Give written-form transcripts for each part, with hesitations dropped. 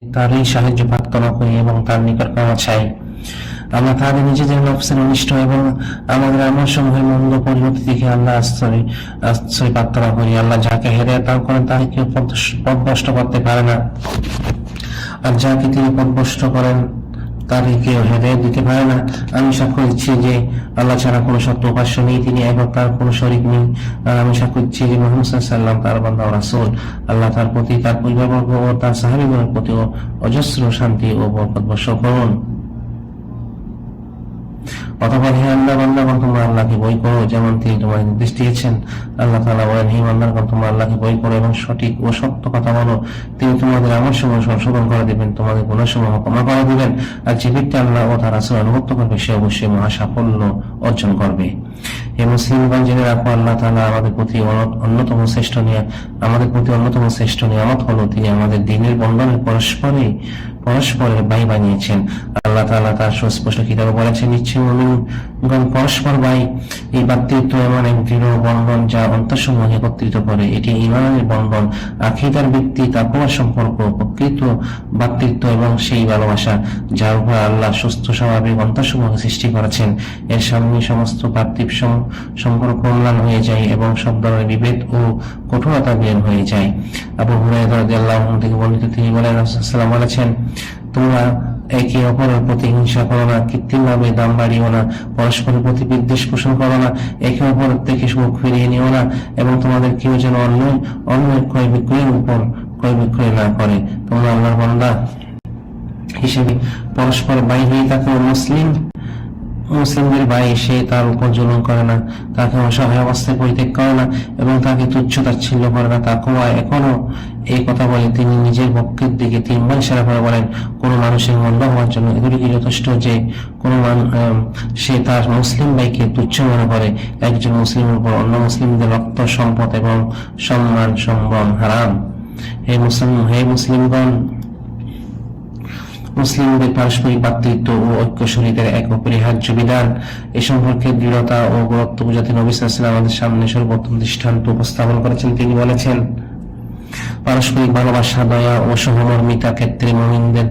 তারই সাহায্য প্রার্থনা করি এবং তার নিকট ক্ষমা চাই। আমরা তাদের নিজেদের নফসের অনিষ্ট এবং আমাদের আমল সমূহের মন্দ পরিণতি থেকে আল্লাহ আশ্রয় প্রার্থনা করি। আল্লাহ যাকে হেদায়েত দান করেন তাকে কেউ পথভ্রষ্ট করতে পারে না, আর যাকে তিনি পথভ্রষ্ট করেন তাকে কেউ হেদায়েত দিতে পারে না। আমি সাক্ষ্য দিচ্ছি যে আল্লাহ ছাড়া কোনো সত্য উপাস্য নেই, তিনি একবার, তার কোনো শরীক নেই। আর আমি সাক্ষ্য দিচ্ছি যে মুহাম্মদ সাল্লাল্লাহু আলাইহি ওয়াসাল্লাম তার বান্দা ও রাসূল। আল্লাহ তার প্রতি, তার পরিবারবর্গ ও তার সাহাবীগণের প্রতি অজস্র শান্তি ও বরকত বর্ষণ করুন। অতঃপর হে আল্লাহ বান্দাগণ, তোমরা আল্লাহকে ভয় করো যেমন তিনি তোমাদের নির্দেশ দিয়েছেন। আল্লাহ তাআলা বলেন, হে বান্দাগণ, তোমরা আল্লাহকে ভয় করো এবং সঠিক ও সত্য কথা বলো, তিনি তোমাদের আমলসমূহ সংশোধন করে দিবেন, তোমাদের গুনাহসমূহ ক্ষমা করে দিবেন। আর যে ব্যক্তি আল্লাহ ও তার রাসূল আনুগত্য করবে সে অবশ্যই মহা সাফল্য অর্জন করবে। হে মুসলিমগণ, জেনে রাখো আল্লাহ তাআলা আমাদের প্রতি অন্যতম শ্রেষ্ঠ নিয়ামত হলো তিনি আমাদের দ্বীনের বন্ধনে পরস্পরের ভাই বানিয়েছেন। আল্লাহ তাআলা তার সুস্পষ্ট কিতাবে বলেছেন, নিশ্চয়ই মুমিনগণ পরস্পর ভাই। এই ভ্রাতৃত্ব এমন এক দৃঢ় বন্ধন যা অন্তরসমূহ একত্রিত করে। এটি ঈমানের বন্ধন, আকীদার ভিত্তি, তাকওয়ার সম্পর্ক, প্রকৃত ভ্রাতৃত্ব এবং সেই ভালোবাসা যার উপর আল্লাহ সুস্থ স্বাভাবিক অন্তরসমূহ সৃষ্টি করেছেন। এর সামনে সমস্ত পার্থিব সম্পর্ক ম্লান হয়ে যায় এবং সব ধরনের বিভেদ ও কঠোরতা বিলীন হয়ে যায়। আবু হুরায়রা রাদিয়াল্লাহু আনহু থেকে বর্ণিত, তিনি বলেন, রাসূলুল্লাহ সাল্লাল্লাহু আলাইহি ওয়াসাল্লাম বলেছেন, তোমরা একে অপরের প্রতি হিংসা করো না, কৃত্রিমভাবে দাম বাড়িও না, পরস্পরের প্রতি বিদ্বেষ পোষণ করো না, একে অপরের থেকে মুখ ফিরিয়ে নিও না, এবং তোমাদের কেউ যেন অন্য ক্রয় বিক্রয়ের উপর ক্রয় বিক্রয় না করে। তোমরা আল্লাহর বান্দা হিসেবে পরস্পর ভাই হয়ে থাকো। মুসলিমদের ভাই, সে তার উপর জুলুম করে না, তাকে অসহায় অবস্থায় পরিত্যাগ করে না এবং তাকে তুচ্ছ তাচ্ছিল্য করে না। তাকওয়া এখনো এই কথা বলে তিনি নিজের পক্ষের দিকে তিনবার ইশারা করে বলেন, কোন মানুষের মন্দ হওয়ার জন্য এগুলি কি যথেষ্ট যে সে তার মুসলিম ভাইকে তুচ্ছ মনে করে? একজন মুসলিমের উপর অন্য মুসলিমদের রক্ত, সম্পদ এবং সম্মান সম্ভ্রম হারাম। হে মুসলিমগণ, মুসলিমদের পারস্পরিক ভ্রাতৃত্ব ও ঐক্য শরীয়তের এক অপরিহার্য বিধান। এ সম্পর্কে দৃঢ়তা ও গুরুত্ব বোঝাতে নবী সাল্লাল্লাহু আলাইহি ওয়াসাল্লাম আমাদের সামনে সর্বোত্তম দৃষ্টান্ত উপস্থাপন করেছেন। তিনি বলেছেন, পারস্পরিক ভালোবাসা, দয়া ও সহমর্মিতা ক্ষেত্রে মুমিনদের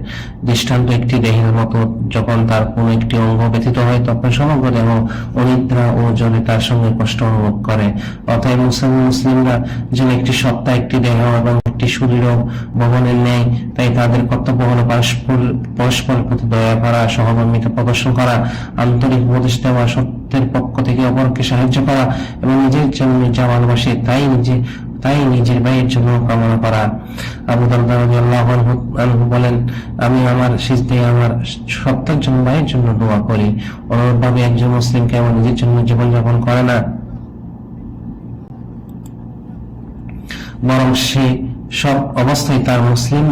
দৃষ্টান্ত একটি দেহের মতো। যখন তার কোনো একটি অঙ্গ ব্যথিত হয় তখন সমগ্র দেহ অনিদ্রা ও জ্বরে তার সঙ্গে কষ্ট অনুভব করে। অতএব মুসলিমরা যেন একটি সত্তা, একটি দেহ এবং একটি সুদৃঢ় ভবনের ন্যায়। তাই তাদের কর্তব্য হলো পরস্পরের প্রতি দয়া করা, সহমর্মিতা প্রদর্শন করা, আন্তরিক উপদেশ দেওয়া, সত্যের পক্ষ থেকে অপরকে সাহায্য করা এবং নিজের জন্য যা ভালোবাসে তাই নিজের ভাইয়ের জন্য কামনা করা। আবু দারদা রাদিয়াল্লাহু আনহু বলেন, আমি আমার সিজদায় আমার সত্তার জন্য ভাইয়ের জন্য দোয়া করি। অনুরূপভাবে একজন মুসলিম কেবল নিজের জন্য জীবনযাপন করে না, বরং সে সব অবস্থায় তার মুসলিম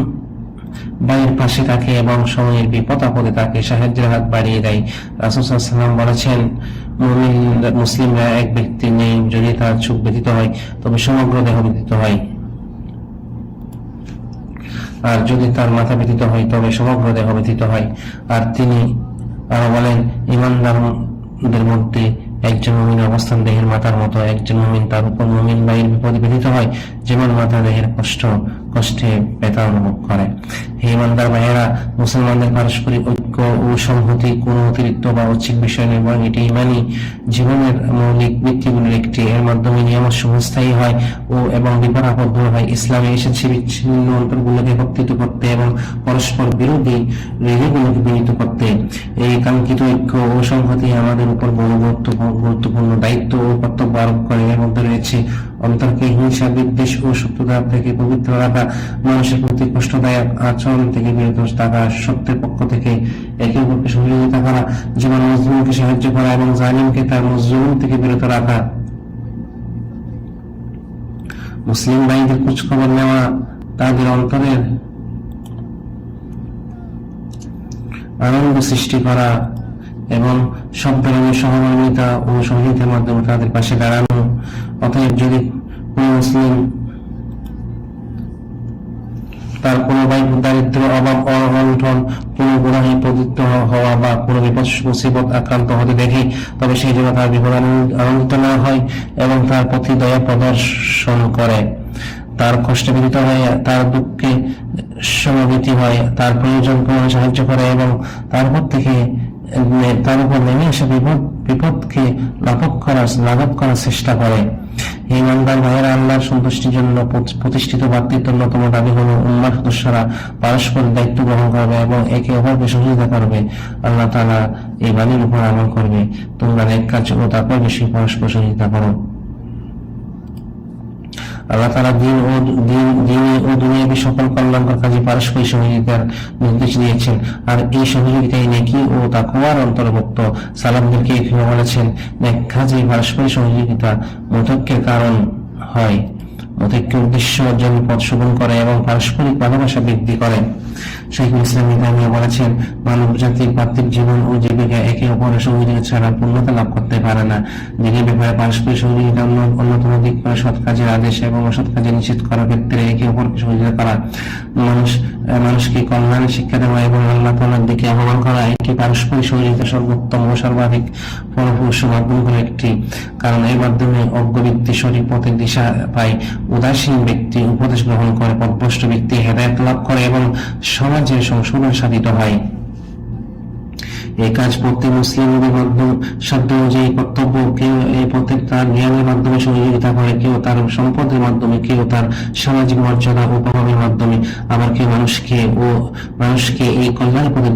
ভাইয়ের পাশে থাকে এবং সময়ের বিপদ আপদে তাকে সাহায্যের হাত বাড়িয়ে দেয়। রাসূল সাল্লাল্লাহু আলাইহি ওয়াসাল্লাম বলেছেন, মুসলিমরা এক ব্যক্তি নেই, যদি তার চোখ ব্যথিত হয় তবে সমগ্র দেহ ব্যথিত হয়, আর যদি তার মাথা ব্যথিত হয় তবে সমগ্র দেহ ব্যথিত হয়। আর তিনি আরো বলেন, ঈমানদারদের মধ্যে একজন মুমিনের অবস্থান দেহের মাথার মতো। একজন মুমিন তার উপর মুমিন ভাইয়ের বিপদে ব্যথিত হয় যেমন মাথা দেহের কষ্টে ব্যথা অনুভব করে। হে ঈমানদার ভাইয়েরা, মুসলমানদের পারস্পরিক ঐক্য ও সংহতি কোনো অতিরিক্ত বা ঐচ্ছিক বিষয় নয়, বরং এটি ঈমানী জীবনের মৌলিক ভিত্তিগুলির একটি। এর মাধ্যমে নিয়ামত স্থায়ী হয় এবং বিপদ আপদ দূর হয়। ইসলামে এসেছে বিচ্ছিন্ন অন্তরগুলোকে একত্রিত করতে এবং পরস্পর বিরোধী রীতিগুলোকে বিনীত করতে। এই কাঙ্ক্ষিত ঐক্য ও সংহতি আমাদের উপর বড় গুরুত্বপূর্ণ দায়িত্ব ও কর্তব্য আরোপ করে। এর মধ্যে রয়েছে অন্তরকে হিংসা, বিদ্বেষ ও শত্রুতা থেকে পবিত্র রাখা, মানুষের প্রতি কষ্টদায়ক আচরণ থেকে বিরত থাকা, সত্যের পক্ষ থেকে একে অপরকে সহযোগিতা করা, যেমন মজলুমকে সাহায্য করা এবং জালিমকে তার মজলুম থেকে বিরত রাখা, মুসলিম ভাইদের খোঁজখবর নেওয়া, তাদের অন্তরের আনন্দ সৃষ্টি করা এবং সব ধরনের সহমর্মিতা ও সহযোগিতার মাধ্যমে তাদের পাশে দাঁড়ানো। অতএব যদি কোন মুসলিম তার কোনো ভাই দারিদ্র, অভাব, অনটন, কোনো গুনাহে পতিত হওয়া বা কোনো বিপদ মুসিবত আক্রান্ত হতে দেখে, তবে সেই জন্য তার বিপদ আনন্দিত না হয় এবং তার প্রতি দয়া প্রদর্শন করে। তার কষ্টে ব্যথিত হয়, তার দুঃখে সমবেতি হয়, তার প্রয়োজন পূরণে সাহায্য করে এবং তার উপর নেমে এসে বিপদকে লাঘব করার চেষ্টা করে। ইমানদার ভাইয়েরা, আল্লাহর সন্তুষ্টির জন্য প্রতিষ্ঠিত ভ্রাতৃত্বের অন্যতম দাবি হল উম্মার সদস্যরা পারস্পরিক দায়িত্ব গ্রহণ করবে এবং একে অপরকে সহযোগিতা করবে। আল্লাহ তাআলা এই বাণীর উপর আমল করবে, তোমরা নেক কাজ ও তাকওয়ার বেশি পরস্পর সহযোগিতা করো। আল্লাহ তাআলা দ্বীন ও দুনিয়াবী সকল কল্যাণকর কাজে পারস্পরিক সহযোগিতার নির্দেশ দিয়েছেন, আর এই সহযোগিতাই নেকি ও তাকওয়ার অন্তর্ভুক্ত। সালাফদেরকে বলেছেন, নেক কাজে পারস্পরিক সহযোগিতা মতৈক্যের কারণ হয়, মতৈক্যের উদ্দেশ্য অর্জনের পথ সুগম করে এবং পারস্পরিক ভালোবাসা বৃদ্ধি করে। শাইখুল ইসলাম ইবনে তাইমিয়া বলেছেন, মানব জাতির পার্থিব জীবন ও জীবিকা একে অপরের সহযোগিতা ছাড়া পূর্ণতা লাভ করতে পারে না। দিনের ব্যাপারে পারস্পরিক সহযোগিতা অন্যতম দিক করে সৎ কাজের আদেশ এবং অসৎ কাজে নিষেধ করার ক্ষেত্রে একে অপরকে সহযোগিতা করা, মানুষকে কল্যাণের শিক্ষা দেওয়া এবং আল্লাহ তাআলার দিকে আহ্বান করা এটি পারস্পরিক সহযোগিতা সর্বোত্তম ও সর্বাধিক ফলপ্রসূ মাধ্যমগুলো একটি। কারণ এর মাধ্যমে অজ্ঞ ব্যক্তি সঠিক পথের দিশা পায়, উদাসীন ব্যক্তি উপদেশ গ্রহণ করে, পথভ্রষ্ট ব্যক্তি হেদায়েত লাভ করে এবং সমাজের সংশোধন সাধিত হয়। এই কাজ প্রত্যেক মুসলিমদের মাধ্যম সাধ্য অনুযায়ী কর্তব্য। কেউ এই পথে তার জ্ঞানের মাধ্যমে সহযোগিতা করে, কেউ তার সম্পদের মাধ্যমে, কেউ তার সামাজিক মর্যাদা ও প্রভাবের মাধ্যমে, আবার কেউ মানুষকে এই কল্যাণ পথে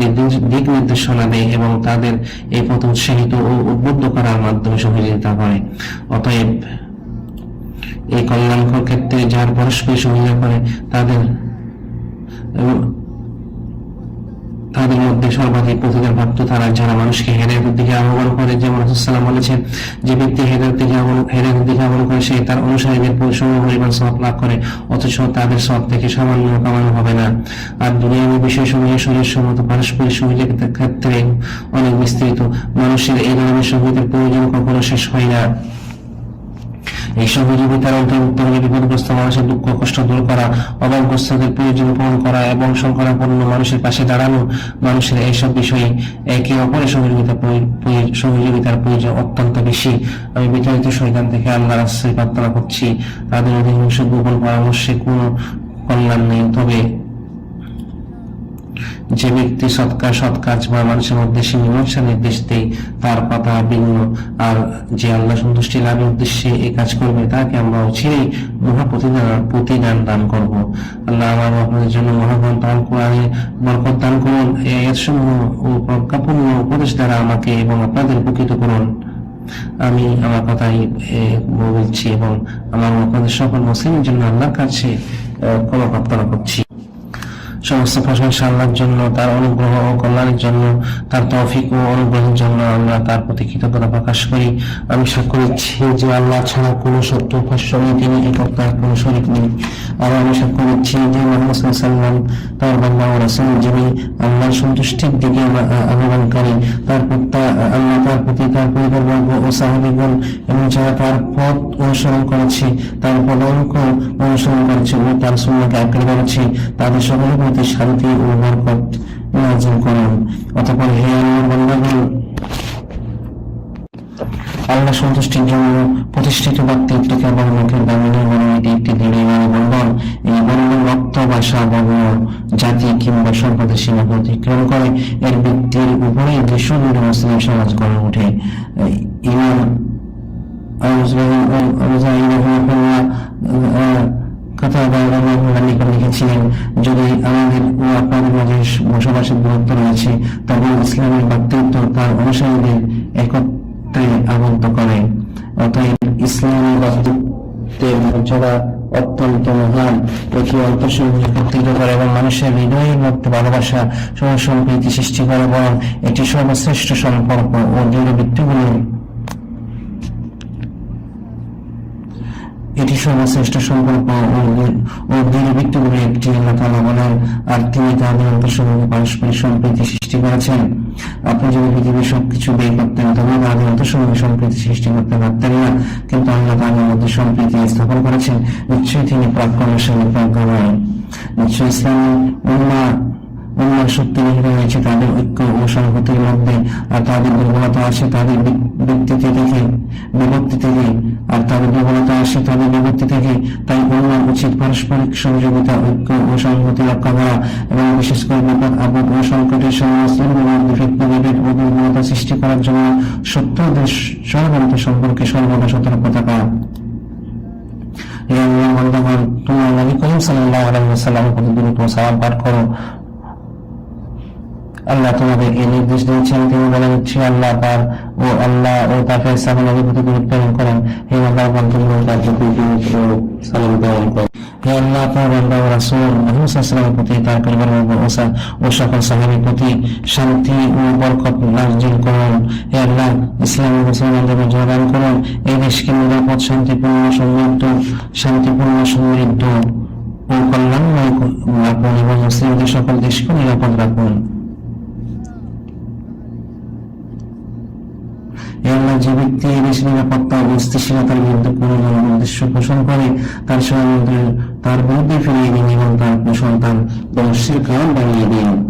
দিক নির্দেশনা দেয় এবং তাদের এই পথে উৎসাহিত ও উদ্বুদ্ধ করার মাধ্যমে সহযোগিতা করে। অতএব এই কল্যাণকর ক্ষেত্রে যার পরস্পর সহযোগিতা করে তাদের মধ্যে সর্বাধিক প্রতিদান প্রাপ্ত তারা, যারা মানুষকে হেদায়েতের দিকে আহ্বান করে। যেমন রাসূল সাল্লাল্লাহু আলাইহি ওয়াসাল্লাম বলেছেন, যে ব্যক্তি হেদায়েতের দিকে আহ্বান করে সে তার অনুসারীদের পরিমাণ সওয়াব লাভ করে, অথচ তাদের সওয়াব থেকে সামান্য কামানো হবে না। আর দুনিয়াবী বিষয়সমূহে শরীয়তসম্মত পারস্পরিক সহযোগিতার ক্ষেত্রে অনেক বিস্তৃত। মানুষের এই ধরনের সহযোগিতার প্রয়োজন কখনো শেষ হয় না। এই সহযোগিতার অন্তর্ভুক্ত হলে বিপদগ্রস্ত মানুষের দুঃখ কষ্ট দূর করা, অভাবগ্রস্তদের প্রয়োজন পূরণ করা এবং সংকটাপন্ন মানুষের পাশে দাঁড়ানো। মানুষের এইসব বিষয়ে একে অপরের সহযোগিতার প্রয়োজন অত্যন্ত বেশি। আমি বিতাড়িত শয়তান থেকে আল্লাহর আশ্রয় প্রার্থনা করছি। তাদের অধিকাংশ গোপন পরামর্শে কোনো কল্যাণ নেই। তবে যে ব্যক্তি সৎ কাজ বা মানুষের মধ্যে সে মীমাংসা নির্দেশ দেয় তার কথা ভিন্ন, আর যে আল্লাহ সন্তুষ্টি লাভের উদ্দেশ্যে এই কাজ করবে তাকে আমরা অচিরেই প্রতিদান দান করব। আল্লাহ আমার আপনাদের জন্য মহাগ্রন্থ দান কোরআনে বরকত দান করুন। এই আয়াতসমূহ ও প্রজ্ঞাপূর্ণ উপদেশ দ্বারা আমাকে এবং আপনাদের উপকৃত করুন। আমি আমার কথাই বলছি এবং আমার আপনাদের সকল মুসলিমের জন্য আল্লাহর কাছে ক্ষমা প্রার্থনা করছি। সমস্ত প্রশংসা আল্লাহর জন্য, তার অনুগ্রহ ও কল্যাণের জন্য, তার তৌফিক ও অনুগ্রহের জন্য আমরা তার প্রতি কৃতজ্ঞতা প্রকাশ করি। আমি সাক্ষ্য দিচ্ছি যে আল্লাহ ছাড়া কোনো সত্য উপাস্য নেই, তিনি একক, তার কোনো শরীক নেই। আর আমি সাক্ষ্য দিচ্ছি যে মুহাম্মদ সাল্লাল্লাহু আলাইহি ওয়াসাল্লাম তার বান্দা ও রাসূল, যিনি আল্লাহর সন্তুষ্টির দিকে আহ্বানকারী। আল্লাহ তার প্রতি, তার পরিবারবর্গ ও সাহাবীগণ এবং যারা তার পথ অনুসরণ করেছে, তার পদাঙ্ক অনুসরণ করেছে ও তার সুন্নাহকে আঁকড়ে ধরেছে, তাদের সকলের প্রতি শান্তি ও বরকত নাযিল করুন। অতঃপর হে আল্লাহর বান্দাগণ, আল্লাহ সন্তুষ্টির জন্য প্রতিষ্ঠিত ব্যক্তিত্বকে এবং মুখের দামিনী মনোনীতি একটি দৃঢ় ইমানি বন্ধন। এই বন্ধন রক্ত, ভাষা, বর্ণ, জাতি কিংবা সম্প্রদায়ের সীমা অতিক্রম করে। এর ব্যক্তির উপরে বিশ্বজুড়ে মুসলিম সমাজ গড়ে ওঠে। ইমাম লিখেছিলেন, যদি আমাদের ও আপনাদের মাঝে বসবাসের দূরত্ব রয়েছে, তবে ইসলামের ব্যক্তিত্ব তার অনুসারীদের একত্রে আবদ্ধ করে। অতএব ইসলামী ব্যক্তিত্বের মর্যাদা অত্যন্ত মহান। এটি অন্তঃসম্পর্ক একত্রিত করে এবং মানুষের হৃদয়ের মধ্যে ভালোবাসা সম্প্রীতি সৃষ্টি করে, বরং এটি সর্বশ্রেষ্ঠ সম্পর্ক ও দৃঢ় ভিত্তিগুলো একটি। আল্লাহ তাআলা বলেন, আর তিনি তাদের অন্তঃসম্পর্কে পারস্পরিক সম্প্রীতি সৃষ্টি করেছেন। আপনি যদি পৃথিবীর সবকিছু ব্যয় করতেন তবে তাদের অন্তঃসম্পর্কে সম্প্রীতি সৃষ্টি করতে পারতেন না, কিন্তু আল্লাহ তাদের মধ্যে সম্প্রীতি স্থাপন করেছেন। নিশ্চয়ই তিনি প্রাজ্ঞাময়, প্রজ্ঞাময়। নিশ্চয়ই ইসলামী উম্মাহ শক্তি নিহিত রয়েছে তাদের ঐক্য ও সংহতির মধ্যে, আর তাদের দুর্বলতা আসে তাদের বিভক্তি থেকে, আর তাদের দুর্বলতা আসে তাদের বিভক্তি থেকে। তাই উম্মাহর উচিত পারস্পরিক সহযোগিতা, ঐক্য ও সংহতি রক্ষা করা এবং বিশেষ করে বিপদ আপদ ও সংকটের সময় মুসলিমদের মধ্যে ফিতনা-বিভেদ ও দুর্বলতা সৃষ্টি করার জন্য শত্রুদের ষড়যন্ত্র সম্পর্কে সর্বদা সতর্ক থাকা। হে আল্লাহর বান্দাগণ, তোমরা নবী করিম সাল্লাল্লাহু আলাইহি ওয়াসাল্লামের প্রতি দরুদ ও সালাম পাঠ করো। আল্লাহ তোমাদের এই নির্দেশ দিয়েছেন, তিনি বলেন, হে আল্লাহ পার ও আল্লাহ ও তার ফেরেশতাগণ নবীর প্রতি দরুদ প্রেরণ করেন। হে বান্দাগণ, তোমরা তার প্রতি দরুদ ও সালাম প্রেরণ করো। হে আল্লাহ, আপনার বান্দা ও রাসূল মুহাম্মদ সাল্লাল্লাহু আলাইহি ওয়াসাল্লামের প্রতি, তার পরিবার ও সকল সাহাবীর প্রতি শান্তি ও বরকত নাযিল করুন। হে আল্লাহ, ইসলাম ও মুসলমানদের বিজয় দান করুন। এই দেশকে নিরাপদ, শান্তিপূর্ণ, সমৃদ্ধ ও কল্যাণময় রাখুন এবং মুসলিমদের সকল দেশকে নিরাপদ রাখুন। যে ব্যক্তি এই দেশের নিরাপত্তা ও স্থিতিশীলতার বিরুদ্ধে কোনো উদ্দেশ্য পোষণ করে, তার বিরুদ্ধে ফিরিয়ে দিন এবং তার সন্তান ধ্বংসের কারণ বানিয়ে দিন।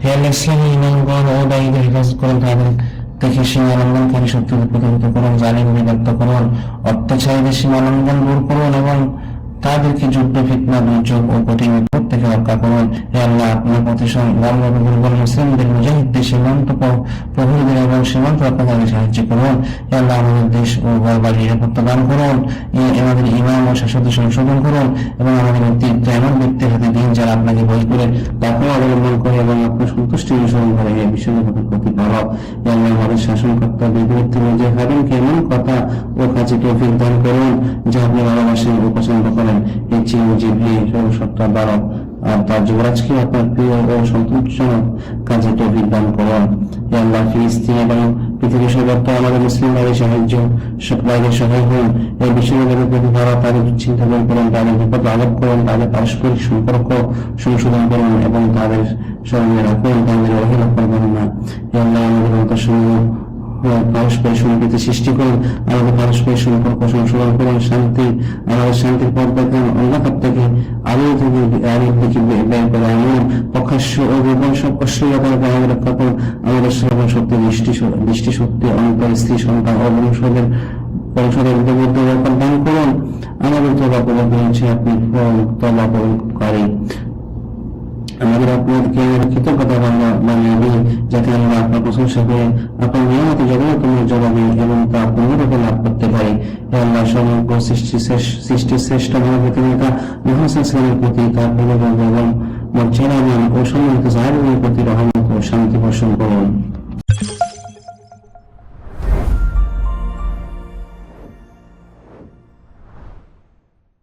হে আল্লাহ, ইসলামী ইমানগণ ও দায়ীদের হেফাজত করুন, তাদের থেকে সীমালঙ্ঘনকারী শত্রুদের প্রতিহত করুন, জালিম বিরক্ত করুন, অত্যাচারীদের সীমালঙ্ঘন দূর করুন এবং তাদেরকে যুদ্ধ, ফিতনা, দুর্যোগ ও কঠিন বিপদ থেকে রক্ষা করুন। হে আল্লাহ, আপনার পথে সংগ্রামরত দুর্বল মুসলিমদের, মুজাহিদদের, সীমান্ত প্রহরীদের এবং সীমান্ত রক্ষাকারীদের সাহায্য করুন। হে আল্লাহ, আমাদের দেশ ও ঘরবাড়ি নিরাপত্তা দান করুন। আমাদের ইমাম ও শাসকদের সংশোধন করুন এবং আমাদের নেতৃত্ব এমন ব্যক্তির হাতে দিন যারা আপনাকে ভয় করে, তাকে অবলম্বন করে এবং আপনার সন্তুষ্টি অনুসরণ করে এই বিষয়ে প্রতিপালক। হে আল্লাহ, আমাদের শাসনকর্তা বিপরীতে মুজাহিদিনকে এমন কথা ও কাজে তৌফিক দান করুন যা আপনি ভালোবাসেন ও পছন্দ করেন। এই চিরঞ্জীবী সর্বসত্তার ধারক আর তার যুবরাজকে আপনার প্রিয় ও সন্তোষজনক কাজে তৌফিক দান করুন। হে আল্লাহ, ফিলিস্তিন এবং পৃথিবীর সর্বত্র আমাদের মুসলিম ভাইদের সাহায্য সবাইকে সহায় হন। এই বিষয়গুলোর প্রতি ভাড়া তাদের চিন্তা করুন, তাদের বিপদ লাঘব করুন, তাদের পারস্পরিক সম্পর্ক সংশোধন করুন এবং তাদের স্মরণে রাখুন, তাদের অবহেলা করবেন না। হে আল্লাহ, আমাদের অন্তঃসমূহ পারস্পরিক সম্প্রীতি সৃষ্টি করুন, আমাদের পারস্পরিক সম্পর্ক সংশোধন করুন, আমাদের শান্তির পথ দেখান, অন্ধকার থেকে আলোর দিকে বের করে আনুন, প্রকাশ্য ও গোপন সব অশ্লীলতা থেকে আমাদের রক্ষা করুন। আমাদের সর্বশক্তি, দৃষ্টিশক্তি, অন্তর, স্ত্রী, সন্তান ও বংশধর মধ্যে রক্ষা দান করুন। আমাদের তওবা কবুল হয়েছে, আপনি তওবা কবুলকারী। আমাদের আপনাদেরকে কৃতজ্ঞতা বানিয়ে দিন, যাতে আমরা আপনার প্রশংসা করে আপনার নিয়ামতে জবাবে এবং তা পূর্ণরূপে লাভ করতে পারি। হে আল্লাহ, সমগ্র সৃষ্টির শ্রেষ্ঠ মানবতা মুহাম্মদ সাল্লাল্লাহু প্রতি, তার পরিবার এবং মর্যাদামান ও সম্মানিত সাহাবীদের প্রতি রহমত ও শান্তি বর্ষণ করুন।